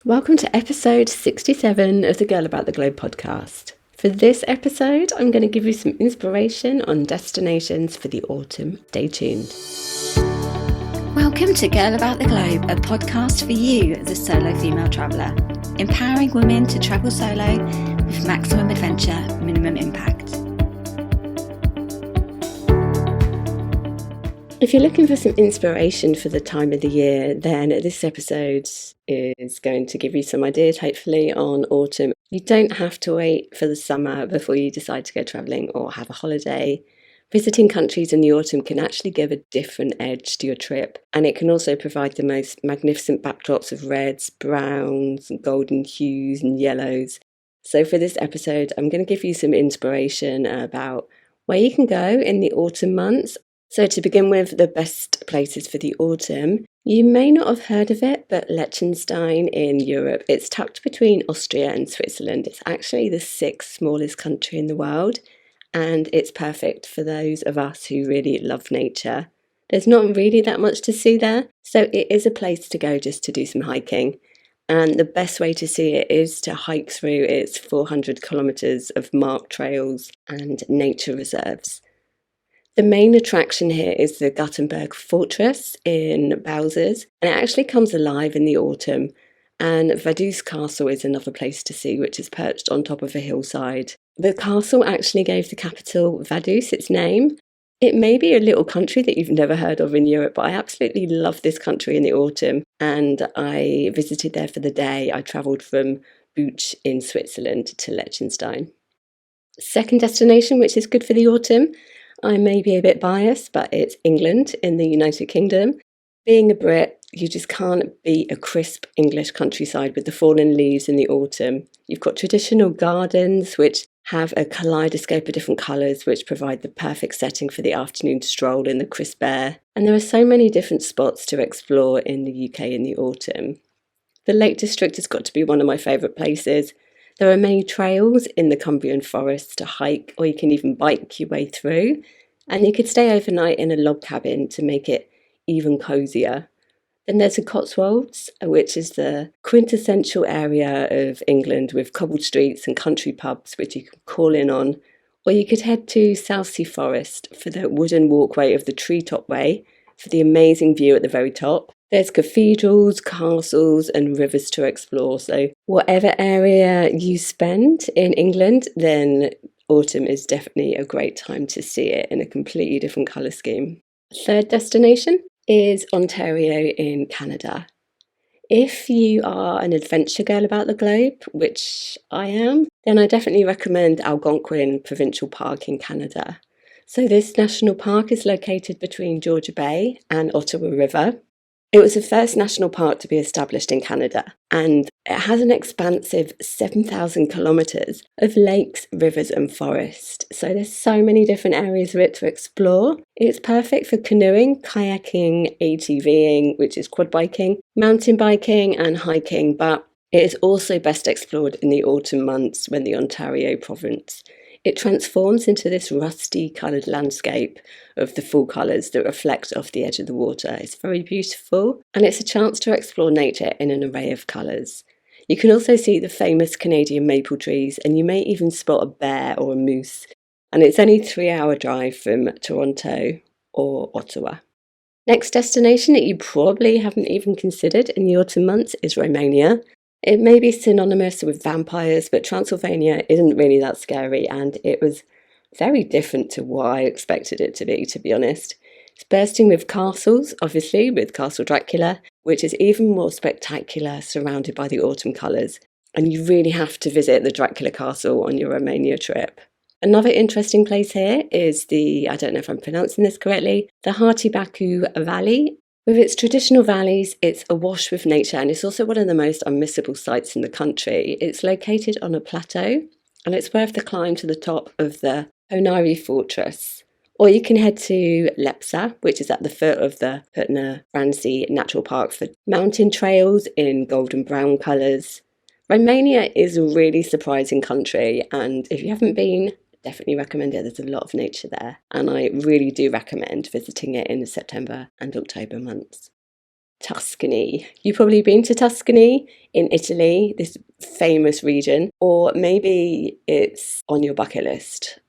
Welcome to episode 67 of the Girl About the Globe podcast. For this episode, I'm going to give you some inspiration on destinations for the autumn. Stay tuned. Welcome to Girl About the Globe, a podcast for you, the solo female traveller, empowering women to travel solo with maximum adventure, minimum impact. If you're looking for some inspiration for the time of the year, then this episode is going to give you some ideas, hopefully, on autumn. You don't have to wait for the summer before you decide to go travelling or have a holiday. Visiting countries in the autumn can actually give a different edge to your trip, and it can also provide the most magnificent backdrops of reds, browns, and golden hues and yellows. So for this episode, I'm going to give you some inspiration about where you can go in the autumn months. So to begin with, the best places for the autumn. You may not have heard of it, but Liechtenstein in Europe, it's tucked between Austria and Switzerland. It's actually the sixth smallest country in the world, and it's perfect for those of us who really love nature. There's not really that much to see there, so it is a place to go just to do some hiking. And the best way to see it is to hike through its 400 kilometres of marked trails and nature reserves. The main attraction here is the Gutenberg Fortress in Bowsers, and it actually comes alive in the autumn. And Vaduz Castle is another place to see, which is perched on top of a hillside. The castle actually gave the capital Vaduz its name. It may be a little country that you've never heard of in Europe, but I absolutely love this country in the autumn. And I visited there for the day. I travelled from Buch in Switzerland to Liechtenstein. Second destination, which is good for the autumn, I may be a bit biased, but it's England in the United Kingdom. Being a Brit, you just can't beat a crisp English countryside with the fallen leaves in the autumn. You've got traditional gardens which have a kaleidoscope of different colours which provide the perfect setting for the afternoon stroll in the crisp air. And there are so many different spots to explore in the UK in the autumn. The Lake District has got to be one of my favourite places. There are many trails in the Cumbrian forests to hike, or you can even bike your way through. And you could stay overnight in a log cabin to make it even cosier. Then there's the Cotswolds, which is the quintessential area of England with cobbled streets and country pubs which you can call in on. Or you could head to Southsea Forest for the wooden walkway of the Treetop Way for the amazing view at the very top. There's cathedrals, castles and rivers to explore, so whatever area you spend in England, then autumn is definitely a great time to see it in a completely different colour scheme. Third destination is Ontario in Canada. If you are an adventure girl about the globe, which I am, then I definitely recommend Algonquin Provincial Park in Canada. So this national park is located between Georgia Bay and Ottawa River. It was the first national park to be established in Canada, and it has an expansive 7,000 kilometres of lakes, rivers and forest. So there's so many different areas of it to explore. It's perfect for canoeing, kayaking, ATVing, which is quad biking, mountain biking and hiking, but it is also best explored in the autumn months when the Ontario province it transforms into this rusty coloured landscape of the full colours that reflect off the edge of the water. It's very beautiful, and it's a chance to explore nature in an array of colours. You can also see the famous Canadian maple trees, and you may even spot a bear or a moose. And it's only a 3-hour drive from Toronto or Ottawa. Next destination that you probably haven't even considered in the autumn months is Romania. It may be synonymous with vampires, but Transylvania isn't really that scary, and it was very different to what I expected it to be honest. It's bursting with castles, obviously, with Castle Dracula, which is even more spectacular, surrounded by the autumn colours, and you really have to visit the Dracula Castle on your Romania trip. Another interesting place here is I don't know if I'm pronouncing this correctly, the Hartibacu Valley. With its traditional valleys, it's awash with nature, and it's also one of the most unmissable sights in the country. It's located on a plateau, and it's worth the climb to the top of the Honari Fortress. Or you can head to Lepsa, which is at the foot of the Putna Ranci Natural Park for mountain trails in golden brown colours. Romania is a really surprising country, and if you haven't been, definitely recommend it. There's a lot of nature there, and I really do recommend visiting it in the September and October months. Tuscany. You've probably been to Tuscany in Italy, this famous region, or maybe it's on your bucket list.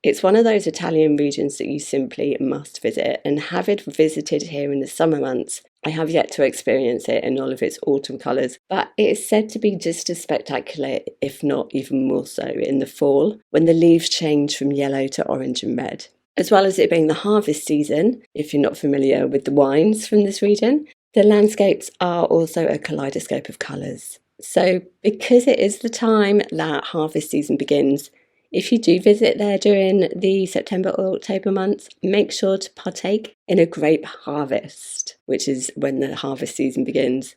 It's one of those Italian regions that you simply must visit, and having visited here in the summer months, I have yet to experience it in all of its autumn colours, but it is said to be just as spectacular, if not even more so, in the fall, when the leaves change from yellow to orange and red. As well as it being the harvest season, if you're not familiar with the wines from this region, the landscapes are also a kaleidoscope of colours. So because it is the time that harvest season begins, if you do visit there during the September or October months, make sure to partake in a grape harvest, which is when the harvest season begins.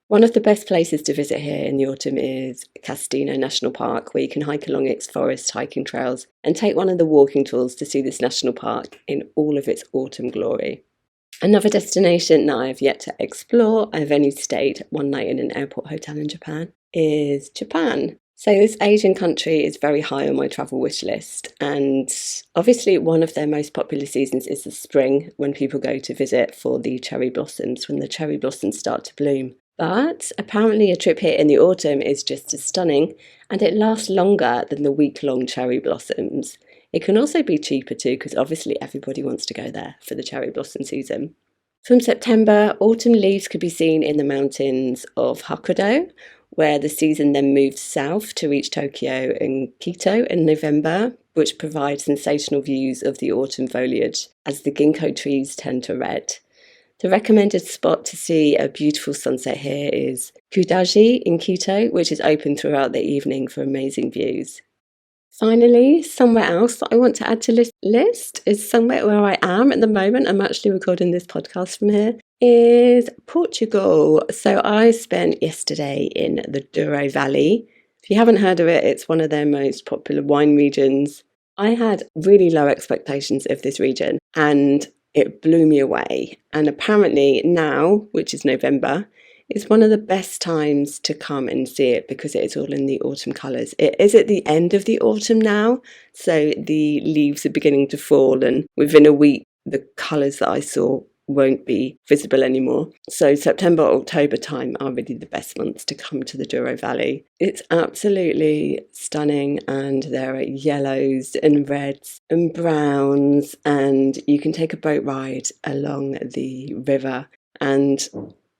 One of the best places to visit here in the autumn is Castino National Park, where you can hike along its forest hiking trails and take one of the walking tours to see this national park in all of its autumn glory. Another destination that I have yet to explore, I've only stayed one night in an airport hotel in Japan, is Japan. So this Asian country is very high on my travel wish list, and obviously one of their most popular seasons is the spring, when people go to visit for the cherry blossoms, when the cherry blossoms start to bloom. But apparently a trip here in the autumn is just as stunning, and it lasts longer than the week-long cherry blossoms. It can also be cheaper too, because obviously everybody wants to go there for the cherry blossom season. From September, autumn leaves could be seen in the mountains of Hokkaido, where the season then moves south to reach Tokyo and Kyoto in November, which provides sensational views of the autumn foliage as the ginkgo trees turn to red. The recommended spot to see a beautiful sunset here is Kudaji in Kyoto, which is open throughout the evening for amazing views. Finally, somewhere else that I want to add to this list is somewhere where I am at the moment. I'm actually recording this podcast from here, is Portugal. So I spent yesterday in the Douro Valley. If you haven't heard of it, it's one of their most popular wine regions. I had really low expectations of this region and it blew me away. And apparently now, which is November, is one of the best times to come and see it because it is all in the autumn colours. It is at the end of the autumn now, so the leaves are beginning to fall, and within a week the colours that I saw won't be visible anymore. So September, October time are really the best months to come to the Douro Valley. It's absolutely stunning, and there are yellows and reds and browns, and you can take a boat ride along the river, and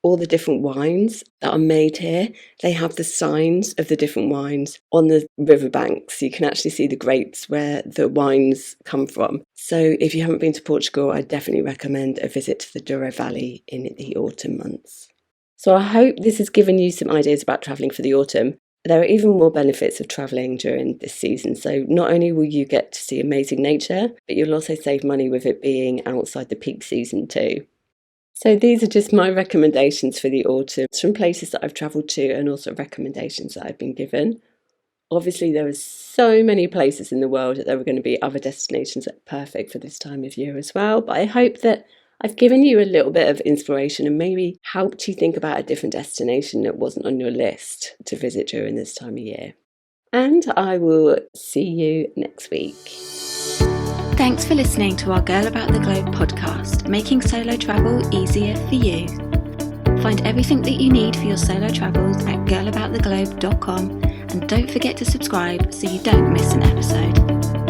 all the different wines that are made here, they have the signs of the different wines on the riverbanks. So you can actually see the grapes where the wines come from. So if you haven't been to Portugal, I definitely recommend a visit to the Douro Valley in the autumn months. So I hope this has given you some ideas about travelling for the autumn. There are even more benefits of travelling during this season. So not only will you get to see amazing nature, but you'll also save money with it being outside the peak season too. So these are just my recommendations for the autumn from places that I've travelled to, and also recommendations that I've been given. Obviously, there are so many places in the world that there are going to be other destinations that are perfect for this time of year as well. But I hope that I've given you a little bit of inspiration and maybe helped you think about a different destination that wasn't on your list to visit during this time of year. And I will see you next week. Thanks for listening to our Girl About the Globe podcast, making solo travel easier for you. Find everything that you need for your solo travels at girlabouttheglobe.com, and don't forget to subscribe so you don't miss an episode.